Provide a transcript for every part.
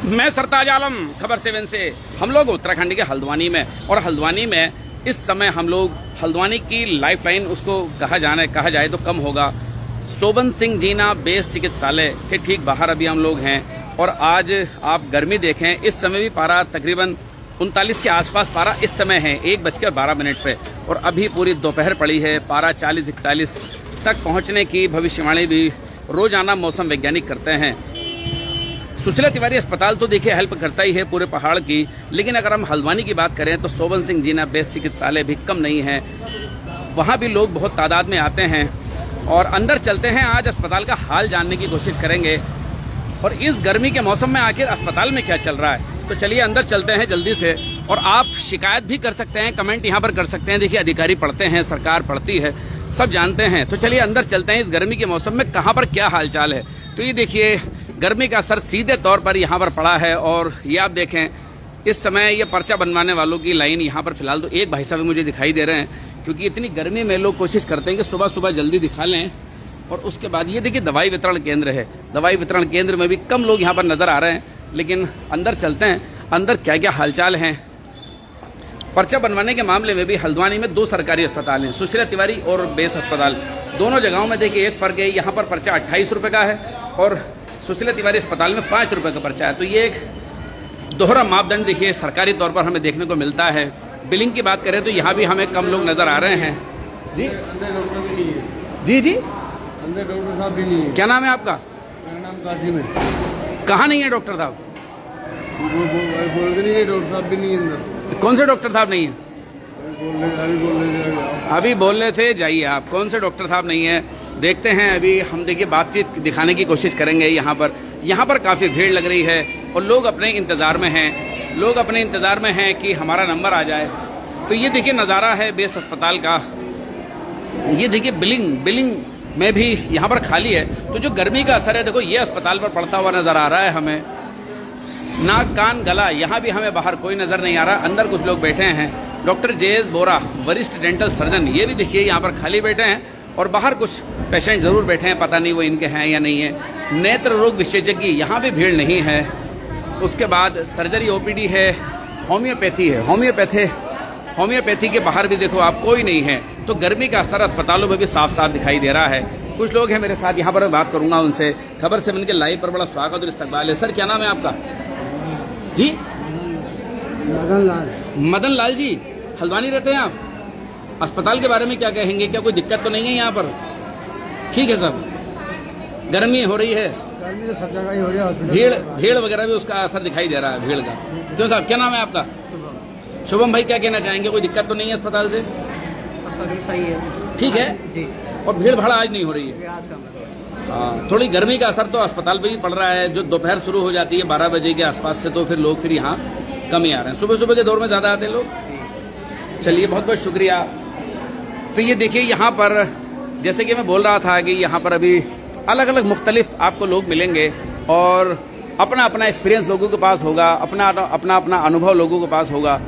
मैं सरताज आलम, खबर 7 से। हम लोग उत्तराखंड के हल्द्वानी में, और हल्द्वानी में इस समय हम लोग हल्द्वानी की लाइफलाइन उसको कहा जाए तो कम होगा, शोभन सिंह जीना बेस चिकित्सालय के ठीक बाहर अभी हम लोग हैं। और आज आप गर्मी देखें, इस समय भी पारा तकरीबन 39 के आसपास पारा इस समय है, 1:12 पे। और अभी पूरी दोपहर पड़ी है, पारा 40-41 तक पहुंचने की भविष्यवाणी भी रोजाना मौसम वैज्ञानिक करते हैं। सुशीला तिवारी अस्पताल तो देखिए हेल्प करता ही है पूरे पहाड़ की, लेकिन अगर हम हल्द्वानी की बात करें तो शोभन सिंह जीना बेस चिकित्सालय भी कम नहीं है। वहां भी लोग बहुत तादाद में आते हैं और अंदर चलते हैं। आज अस्पताल का हाल जानने की कोशिश करेंगे और इस गर्मी के मौसम में आखिर अस्पताल में क्या चल रहा है। तो चलिए अंदर चलते हैं जल्दी से। और आप शिकायत भी कर सकते हैं, कमेंट यहाँ पर कर सकते हैं। देखिए अधिकारी पढ़ते हैं, सरकार पढ़ती है, सब जानते हैं। तो चलिए अंदर चलते हैं, इस गर्मी के मौसम में कहाँ पर क्या हालचाल है। तो ये देखिए गर्मी का असर सीधे तौर पर यहाँ पर पड़ा है। और ये आप देखें, इस समय ये पर्चा बनवाने वालों की लाइन यहाँ पर फिलहाल तो एक भाई साहब मुझे दिखाई दे रहे हैं, क्योंकि इतनी गर्मी में लोग कोशिश करते हैं कि सुबह सुबह जल्दी दिखा लें। और उसके बाद ये देखिए दवाई वितरण केंद्र है, दवाई वितरण केंद्र में भी कम लोग यहाँ पर नजर आ रहे हैं। लेकिन अंदर चलते हैं, अंदर क्या क्या हालचाल हैं। पर्चा बनवाने के मामले में भी हल्द्वानी में 2 सरकारी अस्पताल हैं, सुशीला तिवारी और बेस अस्पताल। दोनों जगहों में देखिए एक फर्क है, यहाँ पर पर्चा 28 रुपए का है और सुशीला तिवारी अस्पताल में 5 रुपए का पर्चा है। तो ये एक दोहरा मापदंड देखिए सरकारी तौर पर हमें देखने को मिलता है। बिलिंग की बात करें तो यहाँ भी हमें कम लोग नजर आ रहे हैं। जी जी जी, अंदर डॉक्टर साहब भी नहीं है। क्या नाम है आपका? मेरा नाम कासिम है। कहाँ नहीं है डॉक्टर साहब? बोल नहीं है, डॉक्टर साहब भी नहीं है अंदर। कौन से डॉक्टर साहब नहीं है? अभी बोल रहे थे जाइए आप। कौन से डॉक्टर साहब नहीं है, देखते हैं। अभी हम देखिए बातचीत दिखाने की कोशिश करेंगे। यहाँ पर काफी भीड़ लग रही है और लोग अपने इंतजार में हैं, लोग अपने इंतजार में हैं कि हमारा नंबर आ जाए। तो ये देखिए नज़ारा है बेस अस्पताल का। ये देखिए बिलिंग में भी यहाँ पर खाली है। तो जो गर्मी का असर है देखो ये अस्पताल पर पड़ता हुआ नजर आ रहा है हमें। नाक कान गला यहाँ भी हमें बाहर कोई नजर नहीं आ रहा। अंदर कुछ लोग बैठे हैं। डॉक्टर JS बोरा, वरिष्ठ डेंटल सर्जन, ये भी देखिए यहाँ पर खाली बैठे हैं। और बाहर कुछ पेशेंट जरूर बैठे हैं, पता नहीं वो इनके हैं या नहीं है। नेत्र रोग विशेषज्ञ, यहाँ भी भीड़ नहीं है। उसके बाद सर्जरी OPD है, होम्योपैथी है, होम्योपैथी के बाहर भी देखो आप कोई नहीं है। तो गर्मी का असर अस्पतालों में भी साफ साफ दिखाई दे रहा है। कुछ लोग हैं मेरे साथ, यहाँ पर मैं बात करूंगा उनसे। खबर 7 के लाइव पर बड़ा स्वागत और इस्तकबाल है। सर क्या नाम है आपका? जी मदन लाल जी, हल्द्वानी रहते हैं आप? अस्पताल के बारे में क्या कहेंगे? क्या कोई दिक्कत तो नहीं है यहाँ पर? ठीक है सब, गर्मी हो रही है, गर्मी तो सब जगह ही हो रही है। भीड़ वगैरह भी उसका असर दिखाई दे रहा है, भीड़ का। क्यों साहब, क्या नाम है आपका? शुभम भाई, क्या कहना चाहेंगे? कोई दिक्कत तो नहीं है अस्पताल से? सही है, ठीक है। और भीड़ भाड़ आज नहीं हो रही है? हाँ, थोड़ी गर्मी का असर तो अस्पताल पे भी पड़ रहा है। जो दोपहर शुरू हो जाती है 12 बजे के आसपास से, तो फिर लोग फिर यहाँ कम ही आ रहे हैं। सुबह सुबह के दौर में ज्यादा आते हैं लोग। चलिए बहुत बहुत शुक्रिया। तो ये देखिए यहाँ पर जैसे कि मैं बोल रहा था कि यहाँ पर अभी अलग अलग मुख्तलिफ आपको लोग मिलेंगे और अपना अपना एक्सपीरियंस लोगों के पास होगा, अपना अनुभव लोगों के पास होगा।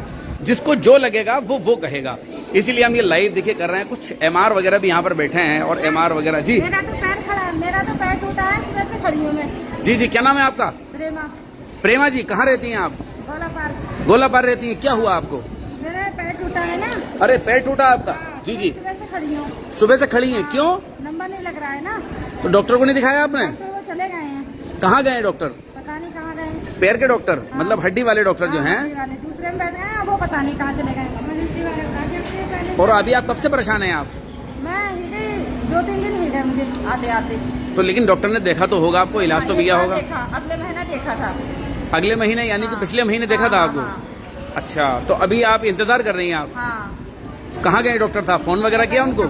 जिसको जो लगेगा वो कहेगा। इसीलिए हम ये लाइव देखिए कर रहे हैं। कुछ MR वगैरह भी यहाँ पर बैठे हैं और MR वगैरह। जी मेरा तो पैर खड़ा है, मेरा तो पैर टूटा है, सुबह से खड़ी हूँ मैं। जी, क्या नाम है आपका? प्रेमा जी, कहाँ रहती हैं आप? गोला पार रहती हैं। क्या हुआ आपको? मेरा पैर टूटा है ना। अरे पैर टूटा आपका? जी सुबह से खड़ी हूँ। सुबह से खड़ी हैं, क्यों? नंबर नहीं लग रहा है ना। तो डॉक्टर को नहीं दिखाया आपने? तो वो चले गए हैं। कहाँ गए डॉक्टर? पता नहीं कहाँ गए। पैर के डॉक्टर? मतलब हड्डी वाले डॉक्टर जो हैं? दूसरे में बैठ गए, वो पता नहीं कहाँ चले गए। और अभी आप कब से परेशान हैं आप? मैं 2-3 दिन ही गए मुझे आते आते। तो लेकिन डॉक्टर ने देखा तो होगा आपको, इलाज तो किया होगा? अगले महीना देखा था। अगले महीने यानी कि पिछले महीने देखा था आपको? अच्छा, तो अभी आप इंतजार कर रही हैं आप? कहाँ गए डॉक्टर साहब? फोन वगैरह किया उनको?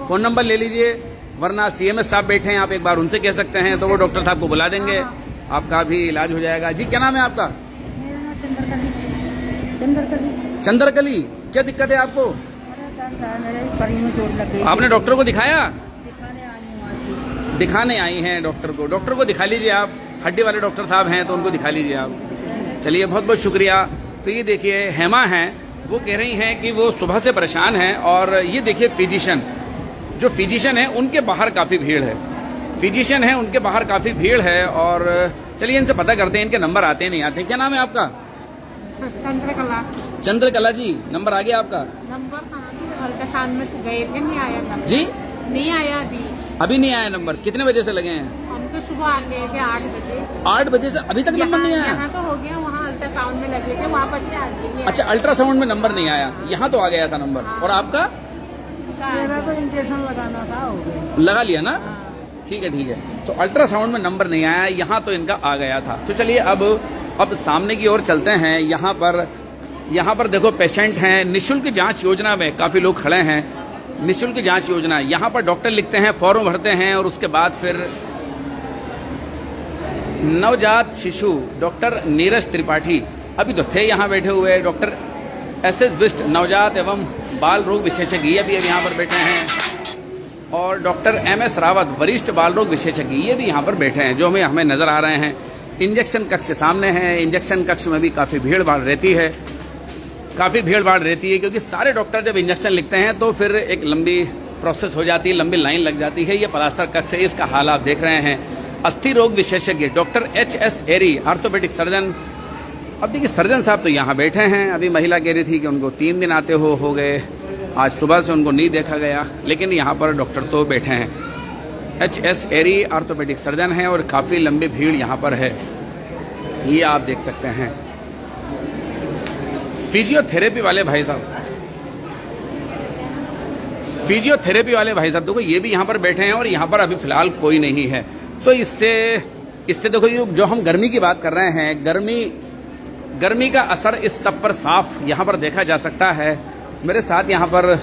फोन नंबर ले लीजिए, वरना CMS साहब बैठे हैं, आप एक बार उनसे कह सकते हैं, तो वो डॉक्टर साहब को बुला देंगे, आपका भी इलाज हो जाएगा। जी क्या नाम है आपका? चंद्रकली। क्या दिक्कत है आपको? मेरे पैर में चोट लग गई। आपने डॉक्टर को दिखाया? दिखाने आई हैं डॉक्टर को। डॉक्टर को दिखा लीजिए आप, हड्डी वाले डॉक्टर साहब हैं तो उनको दिखा लीजिए आप। चलिए बहुत बहुत शुक्रिया। तो ये देखिए हेमा हैं, वो कह रही हैं कि वो सुबह से परेशान हैं। और ये देखिए फिजिशियन, जो फिजिशियन है उनके बाहर काफी भीड़ है। फिजिशियन हैं, उनके बाहर काफी भीड़ है। और चलिए इनसे पता करते हैं, इनके नंबर आते हैं नहीं आते। क्या नाम है आपका? चंद्रकला। चंद्रकला जी, नंबर आ गया आपका? नंबर अल्ट्रासाउंड में तो गए थे, नहीं आया नंबर। जी नहीं आया अभी नहीं आया नंबर। कितने बजे से लगे हैं? हम तो सुबह आ गए थे 8 बजे। 8 बजे से अभी तक नंबर नहीं आया? यहाँ तो हो गया, वहाँ अल्ट्रासाउंड में लगे थे, वापस से आ गए। अच्छा, अल्ट्रासाउंड में नंबर नहीं आया, यहाँ तो आ गया था नंबर। और आपका? मेरा तो इंजेक्शन लगाना था, हो गया। लगा लिया ना? ठीक है ठीक है। तो अल्ट्रासाउंड में नंबर नहीं आया, यहाँ तो इनका आ गया था। तो चलिए अब सामने की ओर चलते हैं। यहाँ पर देखो पेशेंट हैं। निःशुल्क जांच योजना में काफी लोग खड़े हैं। निःशुल्क जांच योजना, यहाँ पर डॉक्टर लिखते हैं, फॉर्म भरते हैं और उसके बाद फिर नवजात शिशु डॉक्टर नीरज त्रिपाठी अभी तो थे यहाँ बैठे हुए। डॉक्टर SS बिष्ट नवजात एवं बाल रोग विशेषज्ञ ये भी अब यहाँ पर बैठे हैं। और डॉक्टर MS रावत वरिष्ठ बाल रोग विशेषज्ञ ये भी यहाँ पर बैठे हैं, जो हमें नजर आ रहे हैं। इंजेक्शन कक्ष सामने है। इंजेक्शन कक्ष में भी काफी भीड़ भाड़ रहती है, क्योंकि सारे डॉक्टर जब इंजेक्शन लिखते हैं तो फिर एक लंबी प्रोसेस हो जाती है, लंबी लाइन लग जाती है। ये प्लास्टर कक्ष है, इसका हाल आप देख रहे हैं। अस्थि रोग विशेषज्ञ डॉक्टर HS एरी ऑर्थोपेडिक सर्जन। अब देखिए सर्जन साहब तो यहाँ बैठे हैं। अभी महिला कह रही थी कि उनको 3 दिन आते हो गए, आज सुबह से उनको नहीं देखा गया, लेकिन यहाँ पर डॉक्टर तो बैठे हैं। HS एरी ऑर्थोपेडिक सर्जन है और काफी लंबी भीड़ यहाँ पर है, ये आप देख सकते हैं। फिजियोथेरेपी वाले भाई साहब देखो ये भी यहाँ पर बैठे हैं और यहाँ पर अभी फिलहाल कोई नहीं है। तो इससे देखो जो हम गर्मी की बात कर रहे हैं, गर्मी का असर इस सब पर साफ यहाँ पर देखा जा सकता है। मेरे साथ यहाँ पर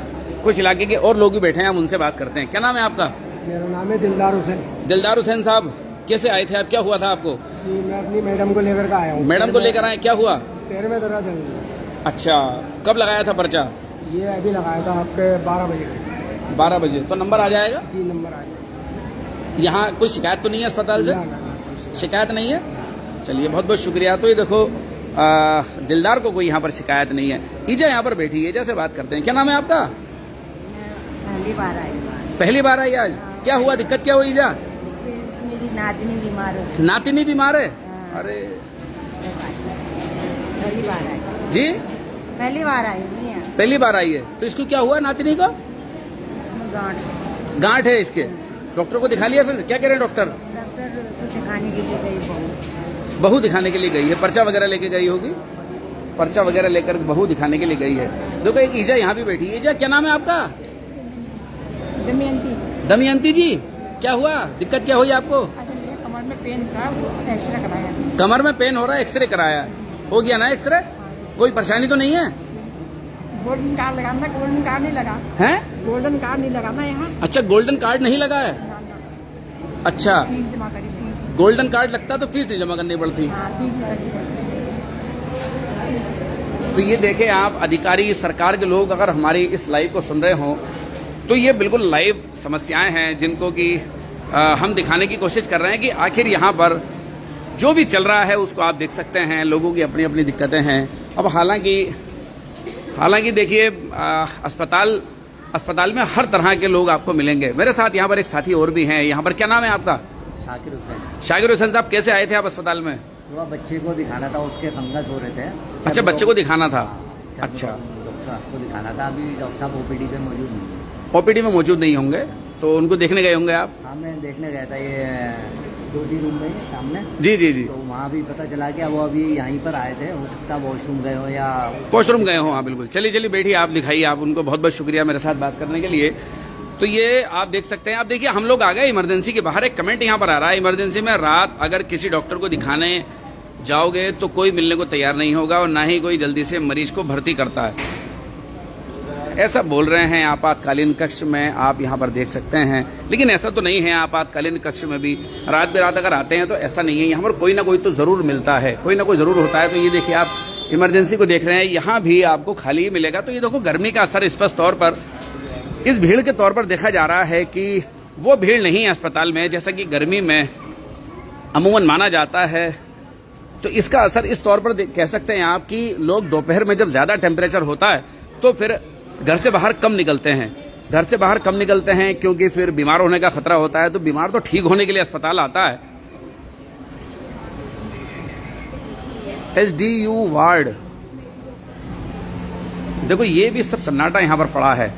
कुछ इलाके के और लोग भी बैठे हैं, हम उनसे बात करते हैं। क्या नाम है आपका? मेरा नाम है दिलदार हुसैन। दिलदार हुसैन साहब, कैसे आए थे आप? क्या हुआ था आपको? जी मैं अपनी मैडम को लेकर आया हूँ। मैडम को लेकर आए, क्या हुआ? पैर में दर्द है। अच्छा, कब लगाया था पर्चा? ये अभी लगाया था आपके 12 बजे। 12 बजे तो नंबर आ जाएगा? जी नंबर आ जाएगा। यहाँ कोई शिकायत तो नहीं है अस्पताल से? शिकायत नहीं है, चलिए बहुत बहुत शुक्रिया। तो ये देखो दिलदार को कोई यहाँ पर शिकायत नहीं है। ईजा यहाँ पर बैठी है, ईजा से बात करते हैं। क्या नाम है आपका? पहली बार आई। पहली बार आई आज? क्या हुआ, दिक्कत क्या हुई ईजा? मेरी नातिनी बीमार है। नातिनी बीमार है? अरे पहली बार आई जी, पहली बार आई नहीं है। पहली बार आई है। तो इसको क्या हुआ नातिनी को? इसमें गांठ है इसके। डॉक्टर को दिखा लिया फिर? क्या कह रहे हैं डॉक्टर? डॉक्टर को दिखाने के लिए गई बहू दिखाने के लिए गई है, पर्चा वगैरह लेके गई होगी, पर्चा वगैरह लेकर बहू दिखाने के लिए गई है। देखो एक ईजा यहाँ भी बैठी है। ईजा क्या नाम है आपका? दमयंती। दमयंती जी, क्या हुआ, दिक्कत क्या हुई आपको? कमर में पेन था, एक्सरे कराया। कमर में पेन हो रहा है, एक्सरे कराया? हो गया ना एक्सरे? कोई परेशानी तो नहीं है? गोल्डन कार्ड लगाना, गोल्डन कार्ड नहीं लगा है? गोल्डन कार्ड नहीं लगाना यहाँ। अच्छा, गोल्डन कार्ड नहीं लगा है? अच्छा, फीस जमा करी, फीस। गोल्डन कार्ड लगता तो फीस नहीं जमा करनी पड़ती। हाँ, फीस लगी। तो ये देखें आप, अधिकारी सरकार के लोग अगर हमारी इस लाइव को सुन रहे हों तो ये बिल्कुल लाइव समस्याएं हैं जिनको कि हम दिखाने की कोशिश कर रहे हैं कि आखिर यहाँ पर जो भी चल रहा है उसको आप देख सकते हैं। लोगों की अपनी अपनी दिक्कतें हैं। अब हालांकि देखिए अस्पताल में हर तरह के लोग आपको मिलेंगे। मेरे साथ यहाँ पर एक साथी और भी हैं। यहाँ पर क्या नाम है आपका? शाकिर हुसैन। शाकिर हुसैन साहब, कैसे आए थे आप अस्पताल में? वो बच्चे को दिखाना था, उसके फंगस हो रहे थे। अच्छा, बच्चे को दिखाना था। अच्छा, डॉक्टर साहब को दिखाना था। अभी डॉक्टर साहब OPD पे मौजूद नहीं है। OPD में मौजूद नहीं होंगे, तो उनको देखने गए होंगे आप? हाँ, मैं देखने गया था, ये 2D रूम में सामने। जी जी जी। तो वहाँ भी पता चला कि वो अभी यहीं पर आए थे। हो सकता वॉशरूम गए हो या वॉशरूम गए हो। हाँ बिल्कुल, चलिए बैठिए, आप दिखाइए। आप उनको बहुत बहुत शुक्रिया मेरे साथ बात करने के लिए। तो ये आप देख सकते हैं। आप देखिए, हम लोग आ गए इमरजेंसी के बाहर। एक कमेंट यहाँ पर आ रहा है, इमरजेंसी में रात अगर किसी डॉक्टर को दिखाने जाओगे तो कोई मिलने को तैयार नहीं होगा और ना ही कोई जल्दी से मरीज को भर्ती करता है, ऐसा बोल रहे हैं। आपातकालीन कक्ष में आप यहाँ पर देख सकते हैं, लेकिन ऐसा तो नहीं है। आपातकालीन कक्ष में भी रात बेरात अगर आते हैं तो ऐसा नहीं है। यहाँ पर कोई ना कोई तो जरूर मिलता है, कोई ना कोई जरूर होता है। तो ये देखिए, आप इमरजेंसी को देख रहे हैं, यहाँ भी आपको खाली ही मिलेगा। तो ये देखो, गर्मी का असर स्पष्ट तौर पर इस भीड़ के तौर पर देखा जा रहा है कि वो भीड़ नहीं है अस्पताल में जैसा कि गर्मी में अमूमन माना जाता है। तो इसका असर इस तौर पर कह सकते हैं आप कि लोग दोपहर में जब ज्यादा टेम्परेचर होता है तो फिर घर से बाहर कम निकलते हैं। घर से बाहर कम निकलते हैं क्योंकि फिर बीमार होने का खतरा होता है, तो बीमार तो ठीक होने के लिए अस्पताल आता है। SDU वार्ड, देखो ये भी सब सन्नाटा यहाँ पर पड़ा है।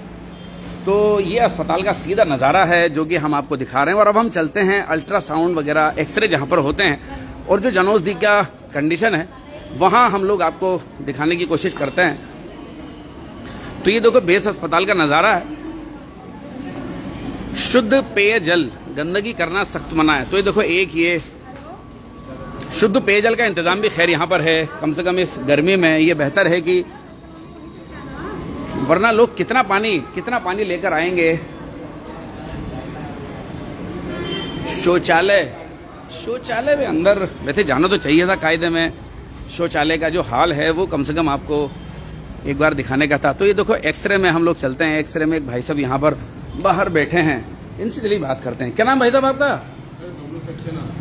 तो ये अस्पताल का सीधा नज़ारा है जो कि हम आपको दिखा रहे हैं। और अब हम चलते हैं अल्ट्रासाउंड वगैरह एक्सरे जहाँ पर होते हैं और जो जनौषधि का कंडीशन है वहाँ हम लोग आपको दिखाने की कोशिश करते हैं। तो ये देखो बेस अस्पताल का नज़ारा है। शुद्ध पेयजल, गंदगी करना सख्त मना है। तो ये देखो एक ये शुद्ध पेयजल का इंतजाम भी खैर यहाँ पर है। कम से कम इस गर्मी में ये बेहतर है कि, वरना लोग कितना पानी लेकर आएंगे। शौचालय में अंदर वैसे जाना तो चाहिए था कायदे में। शौचालय का जो हाल है वो कम से कम आपको एक बार दिखाने का था। तो ये देखो एक्सरे में हम लोग चलते हैं। एक्सरे में एक भाई साहब यहाँ पर बाहर बैठे हैं, इनसे चलिए बात करते हैं। क्या नाम भाई साहब आपका?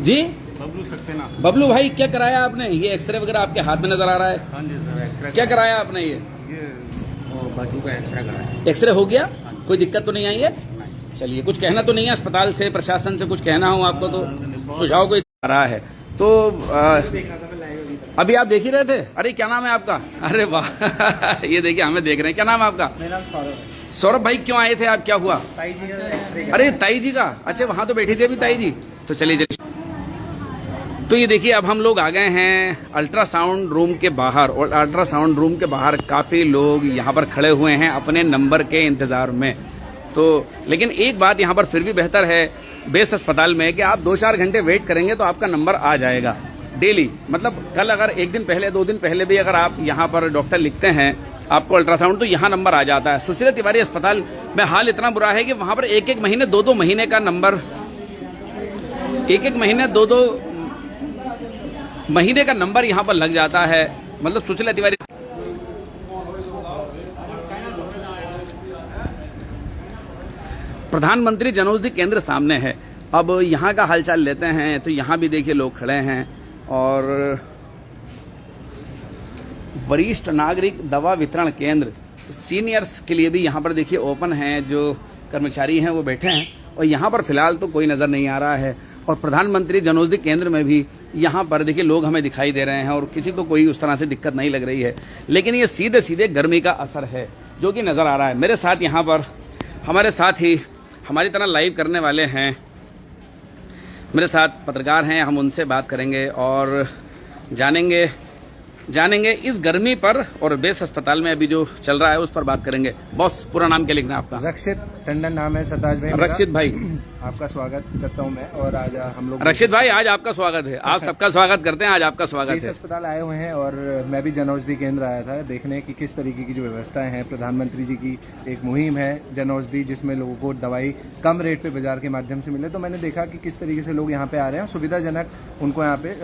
जी बबलू सक्सेना। बबलू भाई, क्या कराया आपने? ये एक्सरे वगैरह आपके हाथ में नजर आ रहा है। हाँ जी सर, एक्सरे क्या कराया आपने? ये बाजू का एक्सरे कराया। एक्सरे हो गया? कोई दिक्कत तो नहीं आई है? चलिए, कुछ कहना तो नहीं है अस्पताल से, प्रशासन से कुछ कहना हो आपको तो सुझाव कोई आ रहा है तो अभी आप देख ही रहे थे। अरे क्या नाम है आपका? अरे वाह ये देखिए हमें देख रहे हैं। क्या नाम है आपका? मेरा नाम सौरभ है। सौरभ भाई, क्यों आए थे आप? क्या हुआ? ताई जी का एक्सरे अरे ताई जी का, अच्छा वहां तो बैठी थी अभी ताई जी। तो चलिए, तो ये देखिए अब हम लोग आ गए हैं अल्ट्रासाउंड रूम के बाहर। और अल्ट्रासाउंड रूम के बाहर काफी लोग यहाँ पर खड़े हुए हैं अपने नंबर के इंतजार में। तो लेकिन एक बात यहाँ पर फिर भी बेहतर है बेस अस्पताल में कि आप 2-4 घंटे वेट करेंगे तो आपका नंबर आ जाएगा डेली। मतलब कल अगर 1 दिन पहले 2 दिन पहले भी अगर आप यहाँ पर डॉक्टर लिखते हैं आपको अल्ट्रासाउंड, तो यहाँ नंबर आ जाता है। सुशीला तिवारी अस्पताल में हाल इतना बुरा है कि वहां पर 1-1 महीने 2-2 महीने का नंबर, 1-1 महीने 2-2 महीने का नंबर यहाँ पर लग जाता है। मतलब सुशीला तिवारी प्रधानमंत्री जनौषधि केंद्र सामने है। अब यहाँ का हालचाल लेते हैं। तो यहाँ भी देखिए लोग खड़े हैं और वरिष्ठ नागरिक दवा वितरण केंद्र सीनियर्स के लिए भी यहाँ पर देखिए ओपन है। जो कर्मचारी हैं वो बैठे हैं और यहाँ पर फिलहाल तो कोई नजर नहीं आ रहा है। और प्रधानमंत्री जनौषधि केंद्र में भी यहाँ पर देखिए लोग हमें दिखाई दे रहे हैं और किसी को कोई उस तरह से दिक्कत नहीं लग रही है। लेकिन ये सीधे सीधे गर्मी का असर है जो कि नजर आ रहा है। मेरे साथ यहाँ पर हमारे साथ ही हमारी तरह लाइव करने वाले हैं, मेरे साथ पत्रकार हैं। हम उनसे बात करेंगे और जानेंगे इस गर्मी पर और बेस अस्पताल में अभी जो चल रहा है उस पर बात करेंगे। बॉस, पूरा नाम क्या लिखना है आपका? रक्षित टंडन नाम है सरताज भाई। रक्षित भाई, आपका स्वागत करता हूं मैं। और आज हम लोग रक्षित भाई, आज आपका स्वागत है। आप सबका स्वागत करते हैं, आज आपका स्वागत इस है। अस्पताल आए हुए हैं और मैं भी जनौषधि केंद्र आया था देखने की किस तरीके की जो व्यवस्थाएं हैं। प्रधानमंत्री जी की एक मुहिम है जनौषधि, जिसमें लोगों को दवाई कम रेट पे बाजार के माध्यम से मिले। तो मैंने देखा कि किस तरीके से लोग यहाँ पे आ रहे हैं, सुविधाजनक उनको यहाँ पे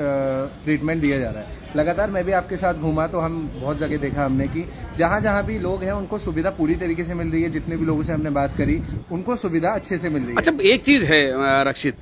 ट्रीटमेंट दिया जा रहा है। लगातार मैं भी आपके साथ घूमा तो हम बहुत जगह देखा हमने कि जहाँ जहाँ भी लोग हैं उनको सुविधा पूरी तरीके से मिल रही है। जितने भी लोगों से हमने बात करी उनको सुविधा अच्छे से मिल रही है। अच्छा, एक चीज है रक्षित,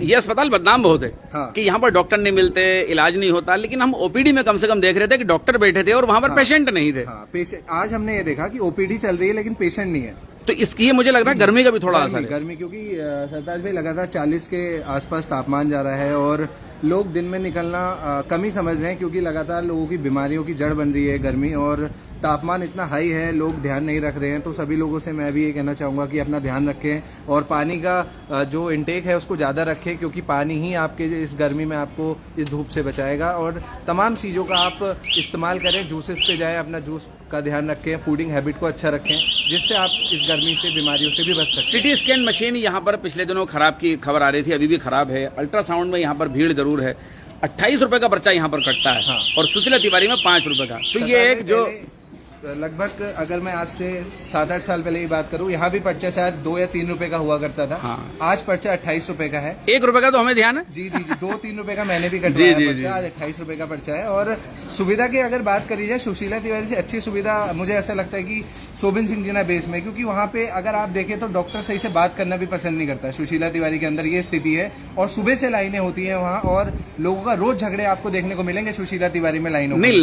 ये अस्पताल बदनाम बहुत है हाँ। कि यहाँ पर डॉक्टर नहीं मिलते, इलाज नहीं होता। लेकिन हम ओपीडी में कम से कम देख रहे थे कि डॉक्टर बैठे थे और वहां पर हाँ। पेशेंट नहीं थे। हाँ, पेशेंट आज हमने ये देखा कि ओपीडी चल रही है लेकिन पेशेंट नहीं है। तो इसकी मुझे लग रहा है गर्मी का भी थोड़ा असर है। गर्मी क्योंकि सरताज भाई लगातार 40 के आसपास तापमान जा रहा है और लोग दिन में निकलना कम ही समझ रहे हैं क्योंकि लगातार लोगों की बीमारियों की जड़ बन रही है गर्मी। और तापमान इतना हाई है, लोग ध्यान नहीं रख रहे हैं। तो सभी लोगों से मैं भी ये कहना चाहूंगा कि अपना ध्यान रखें और पानी का जो इंटेक है उसको ज़्यादा रखें क्योंकि पानी ही आपके इस गर्मी में आपको इस धूप से बचाएगा। और तमाम चीज़ों का आप इस्तेमाल करें, जूसेस पे जाएं, अपना जूस का ध्यान रखें, फूडिंग हैबिट को अच्छा रखें जिससे आप इस गर्मी से बीमारियों से भी बच सकते हैं। सिटी स्कैन मशीन यहाँ पर पिछले दिनों खराब की खबर आ रही थी, अभी भी खराब है। अल्ट्रासाउंड में यहाँ पर भीड़ जरूर है। 28 रुपए का पर्चा यहाँ पर कटता है। हाँ। और सुशीला तिवारी में 5 रुपए का। तो ये एक जो लगभग अगर मैं आज से 7-8 साल पहले की बात करूं, यहाँ भी पर्चा शायद 2 या 3 रुपए का हुआ करता था। हाँ। आज पर्चा 28 रुपए का है। 1 रुपए का तो हमें ध्यान है। जी 2-3 रुपए का मैंने भी जी, कटवाया जी, पर्चा। जी। आज 28 रुपए का पर्चा है। और सुविधा की अगर बात करी जाए, सुशीला तिवारी से अच्छी सुविधा मुझे ऐसा लगता है कि शोभिन सिंह जीना बेस में, क्योंकि वहाँ पे अगर आप देखें तो डॉक्टर सही से बात करना भी पसंद नहीं करता है। सुशीला तिवारी के अंदर ये स्थिति है और सुबह से लाइनें होती है वहाँ और लोगों का रोज झगड़े आपको देखने को मिलेंगे सुशीला तिवारी में लाइनों नहीं,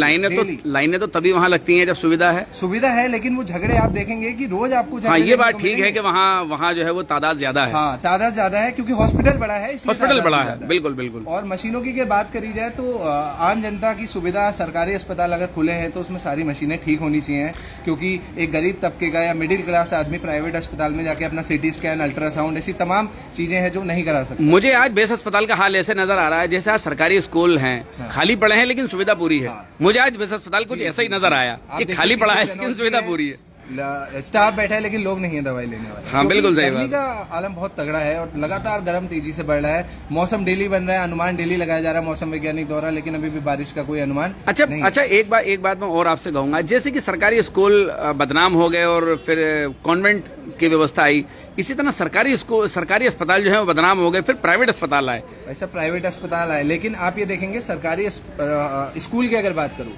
लाइनें तो तभी वहां लगती हैं जब सुविधा है? सुविधा है, लेकिन वो झगड़े आप देखेंगे कि रोज आपको हाँ, झगड़े ये देखने बात को ठीक है मिलेंगे। कि वहाँ जो है वो तादाद ज्यादा है। हाँ, तादाद ज्यादा है क्योंकि हॉस्पिटल बड़ा है, इसलिए हॉस्पिटल तादाद बड़ा भी है, ज्यादा बिल्कुल बिल्कुल। और मशीनों की बात करी जाए तो आम जनता की सुविधा, सरकारी अस्पताल अगर खुले हैं तो उसमें सारी मशीनें ठीक होनी चाहिए, क्योंकि एक गरीब तबके का या मिडिल क्लास आदमी प्राइवेट अस्पताल में जाके अपना सीटी स्कैन, अल्ट्रासाउंड, ऐसी तमाम चीजें हैं जो नहीं करा सकते। मुझे आज बेस अस्पताल का हाल ऐसे नजर आ रहा है जैसे आज सरकारी स्कूल हैं, खाली पड़े हैं लेकिन सुविधा पूरी है। मुझे आज बेस अस्पताल कुछ ऐसा ही नजर आया कि देखिए खाली पड़ा है पीछे लेकिन सुविधा पूरी है। स्टाफ बैठा है लेकिन लोग नहीं है दवाई लेने वाले। हाँ, बिल्कुल सही गर्मी बात। का आलम बहुत तगड़ा है और लगातार गर्म तेजी से बढ़ रहा है। मौसम डेली बन रहा है, अनुमान डेली लगाया जा रहा है मौसम वैज्ञानिक द्वारा, लेकिन अभी भी बारिश का कोई अनुमान नहीं। अच्छा, एक बात मैं और आपसे कहूंगा, जैसे कि सरकारी स्कूल बदनाम हो गए और फिर कॉन्वेंट की व्यवस्था आई, इसी तरह सरकारी अस्पताल जो है वो बदनाम हो गए, फिर प्राइवेट अस्पताल आए। ऐसा प्राइवेट अस्पताल आए, लेकिन आप ये देखेंगे सरकारी स्कूल की अगर बात करूं,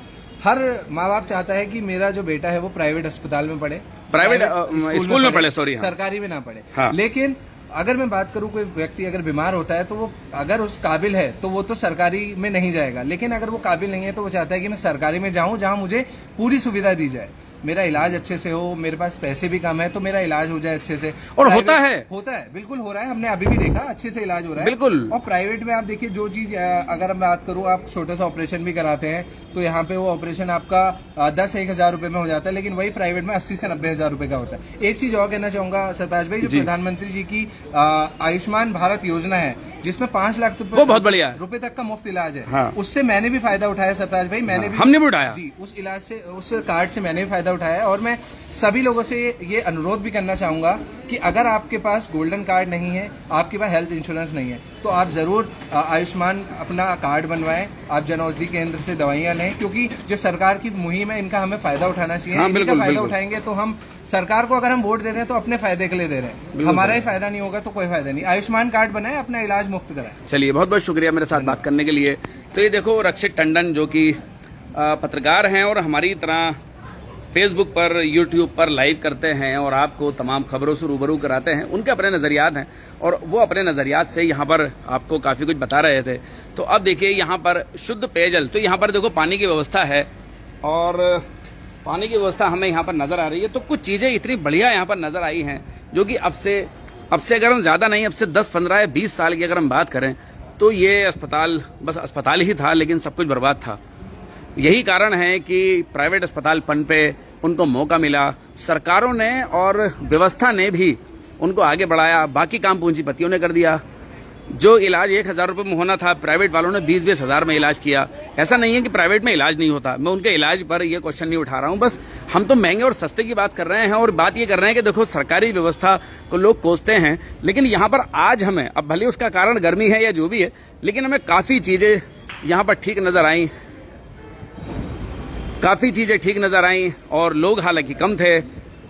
हर माँ बाप चाहता है कि मेरा जो बेटा है वो प्राइवेट अस्पताल में पढ़े, प्राइवेट स्कूल में पढ़े, सॉरी, हाँ। सरकारी में ना पढ़े। हाँ। लेकिन अगर मैं बात करूं, कोई व्यक्ति अगर बीमार होता है तो वो अगर उस काबिल है तो वो तो सरकारी में नहीं जाएगा, लेकिन अगर वो काबिल नहीं है तो वो चाहता है कि मैं सरकारी में जाऊं जहां मुझे पूरी सुविधा दी जाए, मेरा इलाज अच्छे से हो, मेरे पास पैसे भी कम है तो मेरा इलाज हो जाए अच्छे से। और होता है, बिल्कुल हो रहा है, हमने अभी भी देखा, अच्छे से इलाज हो रहा है बिल्कुल। और प्राइवेट में आप देखिए, जो चीज अगर मैं बात करूं, आप छोटा सा ऑपरेशन भी कराते हैं तो यहाँ पे वो ऑपरेशन आपका 10-1,000 रुपए में हो जाता है, लेकिन वही प्राइवेट में 80 से 90,000 रुपए का होता है। एक चीज और कहना चाहूंगा सरताज भाई, जो प्रधानमंत्री जी की आयुष्मान भारत योजना है, जिसमें 5 लाख वो बहुत बढ़िया रुपए तक का मुफ्त इलाज है। हाँ। उससे मैंने भी फायदा उठाया सरताज भाई, मैंने भी, हमने भी उठाया जी, उस इलाज से, उस कार्ड से मैंने भी फायदा उठाया है। और मैं सभी लोगों से ये अनुरोध भी करना चाहूंगा कि अगर आपके पास गोल्डन कार्ड नहीं है, आपके पास हेल्थ इंश्योरेंस नहीं है, तो आप जरूर आयुष्मान अपना कार्ड बनवाएं, आप जन औषधि केंद्र से दवाइयां लें, क्योंकि जो सरकार की मुहिम है इनका हमें फायदा उठाना चाहिए। हाँ, इनका बिल्कुल, फायदा बिल्कुल। उठाएंगे तो हम सरकार को, अगर हम वोट दे रहे हैं तो अपने फायदे के लिए दे रहे हैं, हमारा ही फायदा नहीं होगा तो कोई फायदा नहीं। आयुष्मान कार्ड बनाए, अपना इलाज मुफ्त कराएं। चलिए, बहुत बहुत शुक्रिया मेरे साथ बात करने के लिए। तो ये देखो, रक्षित टंडन जो कि पत्रकार हैं और हमारी तरह फेसबुक पर, यूट्यूब पर लाइव करते हैं और आपको तमाम खबरों से रूबरू कराते हैं, उनके अपने नज़रियात हैं और वो अपने नज़रियात से यहाँ पर आपको काफ़ी कुछ बता रहे थे। तो अब देखिए यहाँ पर शुद्ध पेयजल, तो यहाँ पर देखो पानी की व्यवस्था है और पानी की व्यवस्था हमें यहाँ पर नज़र आ रही है। तो कुछ चीज़ें इतनी बढ़िया यहाँ पर नज़र आई हैं जो कि अब से अगर हम ज़्यादा नहीं, अब से 10, 15 या 20 साल की अगर हम बात करें तो ये अस्पताल बस अस्पताल ही था, लेकिन सब कुछ बर्बाद था। यही कारण है कि प्राइवेट अस्पताल पनपे, उनको मौका मिला, सरकारों ने और व्यवस्था ने भी उनको आगे बढ़ाया, बाकी काम पूंजीपतियों ने कर दिया। जो इलाज 1,000 रुपये में होना था, प्राइवेट वालों ने 20-20 हज़ार में इलाज किया। ऐसा नहीं है कि प्राइवेट में इलाज नहीं होता, मैं उनके इलाज पर ये क्वेश्चन नहीं उठा रहा हूँ, बस हम तो महंगे और सस्ते की बात कर रहे हैं और बात ये कर रहे हैं कि देखो सरकारी व्यवस्था को लोग कोसते हैं, लेकिन यहाँ पर आज हमें, अब भले उसका कारण गर्मी है या जो भी है, लेकिन हमें काफ़ी चीज़ें यहाँ पर ठीक नज़र आई, काफ़ी चीज़ें ठीक नज़र आई और लोग हालांकि कम थे।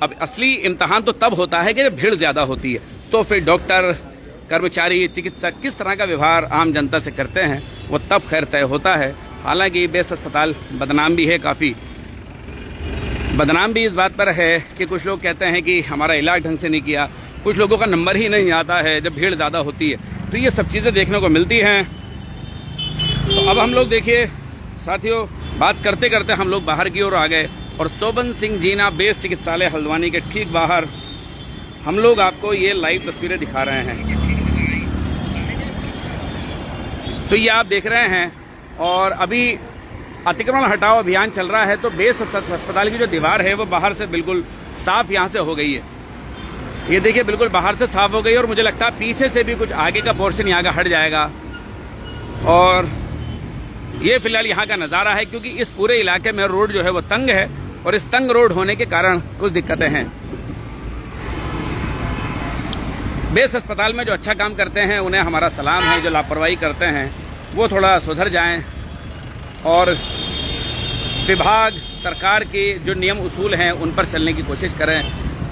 अब असली इम्तहान तो तब होता है कि जब भीड़ ज़्यादा होती है, तो फिर डॉक्टर, कर्मचारी, चिकित्सक किस तरह का व्यवहार आम जनता से करते हैं वो तब खैर तय होता है। हालांकि बेस अस्पताल बदनाम भी है, काफ़ी बदनाम भी इस बात पर है कि कुछ लोग कहते हैं कि हमारा इलाज ढंग से नहीं किया, कुछ लोगों का नंबर ही नहीं आता है जब भीड़ ज़्यादा होती है, तो ये सब चीज़ें देखने को मिलती हैं। तो अब हम लोग देखिए साथियों, बात करते करते हम लोग बाहर की ओर आ गए और शोभन सिंह जीना बेस चिकित्सालय हल्द्वानी के ठीक बाहर हम लोग आपको ये लाइव तस्वीरें दिखा रहे हैं। तो ये आप देख रहे हैं और अभी अतिक्रमण हटाओ अभियान चल रहा है, तो बेस अस्पताल की जो दीवार है वो बाहर से बिल्कुल साफ यहाँ से हो गई है। ये देखिए बिल्कुल बाहर से साफ हो गई और मुझे लगता है पीछे से भी कुछ आगे का पोर्शन यहाँ का हट जाएगा। और ये फिलहाल यहाँ का नज़ारा है, क्योंकि इस पूरे इलाके में रोड जो है वो तंग है और इस तंग रोड होने के कारण कुछ दिक्कतें हैं। बेस अस्पताल में जो अच्छा काम करते हैं उन्हें हमारा सलाम है, जो लापरवाही करते हैं वो थोड़ा सुधर जाएं और विभाग, सरकार के जो नियम उसूल हैं उन पर चलने की कोशिश करें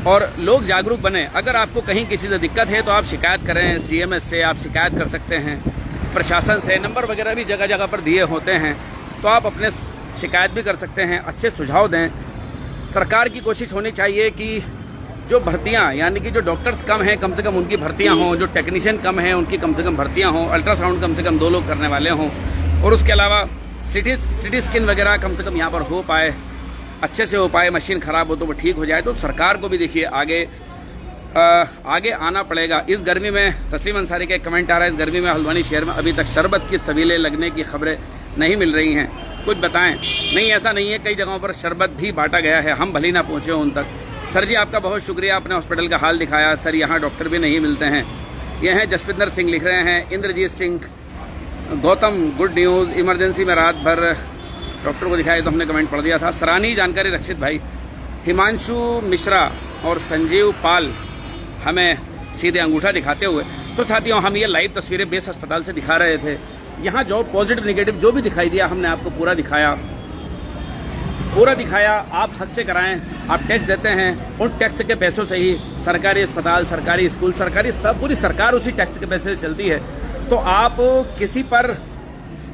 और लोग जागरूक बने। अगर आपको कहीं किसी से दिक्कत है तो आप शिकायत करें, CMS से आप शिकायत कर सकते हैं, प्रशासन से नंबर वगैरह भी जगह जगह पर दिए होते हैं, तो आप अपने शिकायत भी कर सकते हैं, अच्छे सुझाव दें। सरकार की कोशिश होनी चाहिए कि जो भर्तियां, यानी कि जो डॉक्टर्स कम हैं कम से कम उनकी भर्तियां हों, जो टेक्नीशियन कम हैं उनकी कम से कम भर्तियां हों, अल्ट्रासाउंड कम से कम 2 लोग करने वाले हों और उसके अलावा सिटी स्किन वगैरह कम से कम यहाँ पर हो पाए। अच्छे से हो पाए, मशीन खराब हो तो वो ठीक हो जाए। तो सरकार को भी देखिए आगे आना पड़ेगा। इस गर्मी में तस्लीम अंसारी का एक कमेंट आ रहा है, इस गर्मी में हल्द्वानी शहर में अभी तक शरबत की सवीले लगने की खबरें नहीं मिल रही हैं, कुछ बताएं। नहीं, ऐसा नहीं है, कई जगहों पर शरबत भी बांटा गया है, हम भले ना पहुंचे उन तक। सर जी आपका बहुत शुक्रिया, आपने हॉस्पिटल का हाल दिखाया। सर यहाँ डॉक्टर भी नहीं मिलते हैं। ये हैं जसविंदर सिंह लिख रहे हैं, Indrajeet Singh, Gautam good news, emergency में रात भर डॉक्टर को दिखाया, तो हमने कमेंट पढ़ दिया था। सराहनीय जानकारी रक्षित भाई। हिमांशु मिश्रा और संजीव पाल हमें सीधे अंगूठा दिखाते हुए। तो साथियों हम ये लाइव तस्वीरें बेस अस्पताल से दिखा रहे थे। यहाँ जो पॉजिटिव नेगेटिव जो भी दिखाई दिया हमने आपको पूरा दिखाया। आप हक से कराएं, आप टैक्स देते हैं, उन टैक्स के पैसों से ही सरकारी अस्पताल, सरकारी स्कूल, सरकारी सब पूरी सरकार उसी टैक्स के पैसे से चलती है। तो आप किसी पर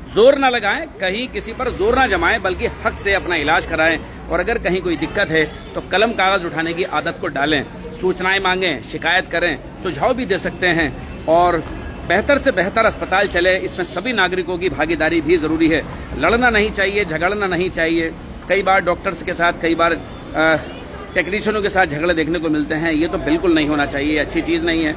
जोर ना लगाएं, कहीं किसी पर जोर ना जमाएं, बल्कि हक से अपना इलाज कराएं। और अगर कहीं कोई दिक्कत है तो कलम कागज उठाने की आदत को डालें, सूचनाएं मांगें, शिकायत करें, सुझाव भी दे सकते हैं। और बेहतर से बेहतर अस्पताल चले, इसमें सभी नागरिकों की भागीदारी भी जरूरी है। लड़ना नहीं चाहिए, झगड़ना नहीं चाहिए। कई बार डॉक्टर्स के साथ, कई बार टेक्नीशियनों के साथ झगड़े देखने को मिलते हैं, ये तो बिल्कुल नहीं होना चाहिए, अच्छी चीज नहीं है।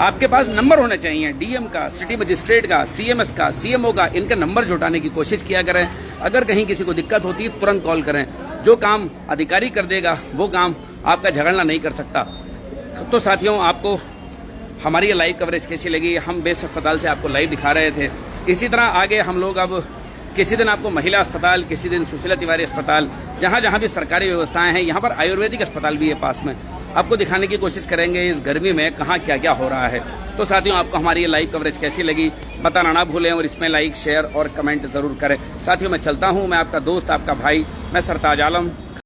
आपके पास नंबर होने चाहिए, डीएम का, सिटी मजिस्ट्रेट का, सीएमएस का, सीएमओ का, इनका नंबर जुटाने की कोशिश किया करें। अगर कहीं किसी को दिक्कत होती है तुरंत कॉल करें। जो काम अधिकारी कर देगा वो काम आपका झगड़ना नहीं कर सकता। तो साथियों आपको हमारी ये लाइव कवरेज कैसी लगी? हम बेस अस्पताल से आपको लाइव दिखा रहे थे। इसी तरह आगे हम लोग अब किसी दिन आपको महिला अस्पताल, किसी दिन सुशीला तिवारी अस्पताल, जहां जहां भी सरकारी व्यवस्थाएं हैं, यहाँ पर आयुर्वेदिक अस्पताल भी है पास में, आपको दिखाने की कोशिश करेंगे इस गर्मी में कहाँ क्या क्या हो रहा है। तो साथियों आपको हमारी ये लाइव कवरेज कैसी लगी बताना ना भूलें और इसमें लाइक, शेयर और कमेंट जरूर करें। साथियों मैं चलता हूँ, मैं आपका दोस्त, आपका भाई, मैं सरताज आलम।